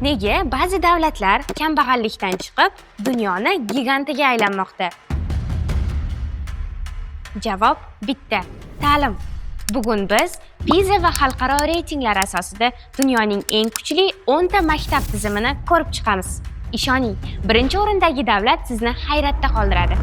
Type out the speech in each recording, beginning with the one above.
Nega ba'zi davlatlar kambag'allikdan chiqib, dunyoni gigantiga aylanmoqda? Javob bitta: ta'lim. Bugun biz PISA va xalqaro reytinglar asosida dunyoning eng kuchli 10 ta maktab tizimini ko'rib chiqamiz. Ishoning, birinchi o'rindagi davlat sizni hayratda qoldiradi.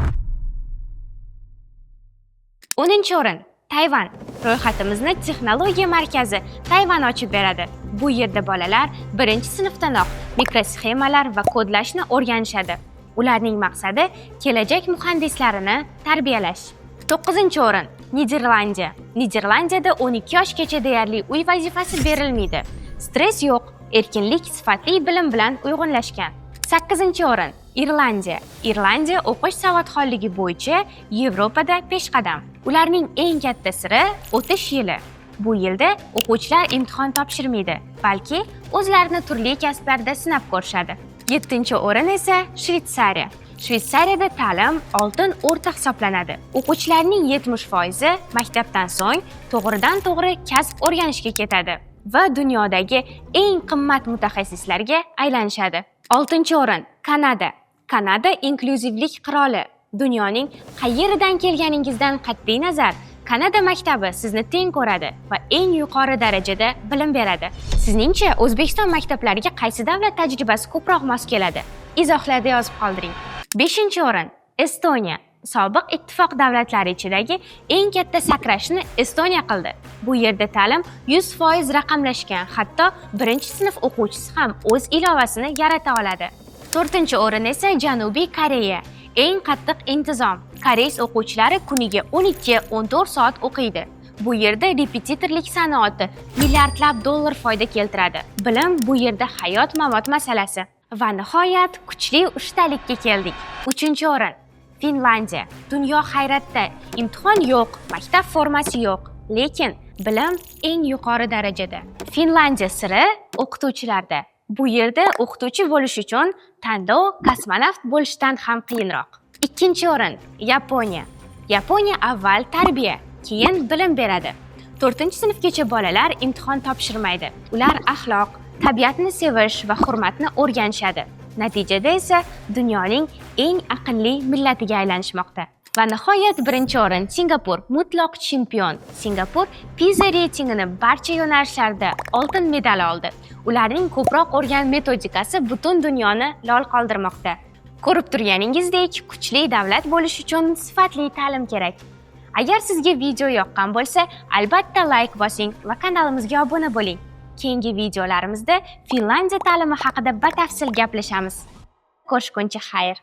10-o'rin Tayvan. Ro'yxatimizni texnologiya markazi Tayvan ochib beradi. Bu yerda bolalar birinchi sinfdanoq mikrosxemalar va kodlashni o'rganishadi. Ularning maqsadi kelajak muhandislarini tarbiyalash. 9-o'rin Niderlandiya. Niderlandiyada 12 yoshgacha deyarli uy vazifasi berilmaydi. Stress yo'q, erkinlik sifatli bilim bilan uyg'unlashgan. 8-o'rin Irlandiya. Irlandiya o'qish savodxonligi bo'yicha Yevropada peshqadam. Ularning eng katta siri o'tish yili. Bu yilda o'quvchilar imtihon topshirmaydi, balki o'zlarini turli kasblarda sinab ko'rishadi. 7-o'rin esa Shvetsariya. Shvetsariyada ta'lim oltin o'rta hisoblanadi. O'quvchilarning 70% maktabdan so'ng to'g'ridan-to'g'ri kasb o'rganishga ketadi va dunyodagi eng qimmat mutaxassislarga aylanishadi. 6-o'rin Kanada. Kanada inkluzivlik qiroli. Dunyoning qayeridan kelganingizdan qat'iy nazar, Kanada maktabi sizni teng ko'radi va eng yuqori darajada bilim beradi. Sizningcha O'zbekiston maktablariga qaysi davlat tajribasi ko'proq mos keladi? Izohlarda yozib qoldiring. 5-o'rin Estoniya. Sobiq ittifoq davlatlari ichidagi eng katta sakrashni Estoniya qildi. Bu yerda ta'lim 100% raqamlashgan, hatto birinchi sinf o'quvchisi ham o'z ilovasini yarata oladi. 4-o'rin esa Janubiy Koreya. Eng qattiq intizom. Koreys o'quvchilari kuniga 12-14 soat o'qiydi. Bu yerda repetitorlik sanoati milliardlab dollar foyda keltiradi. Bilim bu yerda hayot-mamot masalasi. Va nihoyat kuchli uchtalikka keldik. 3-o'rin Finlandiya. Dunyo hayratda. Imtihon yo'q, maktab formasi yo'q, lekin bilim eng yuqori darajada. Finlandiya siri o'qituvchilarda. Bu yerda o'qituvchi bo'lish uchun tanlov kosmonavt bo'lishdan ham qiyinroq. 2-o'rin Yaponiya. Yaponiya avval tarbiya, keyin bilim beradi. 4-sinfgacha bolalar imtihon topshirmaydi. Ular axloq, tabiatni sevish va hurmatni o'rganishadi. Natijada esa dunyoning eng aqlli millatiga aylanishmoqda. Va nihoyat 1-o'rin Singapur, mutlaq chempion. Singapur PISA reytingini barcha yo'nalishlarda oltin medal oldi. Ularning ko'proq o'rgan metodikasi butun dunyoni lol qoldirmoqda. Ko'rib turganingizdek, kuchli davlat bo'lish uchun sifatli ta'lim kerak. Agar sizga video yoqqan bo'lsa, albatta like bosing va kanalimizga obuna bo'ling. Keyingi videolarimizda Finlandiya ta'limi haqida batafsil gaplashamiz. Ko'rishguncha xayr.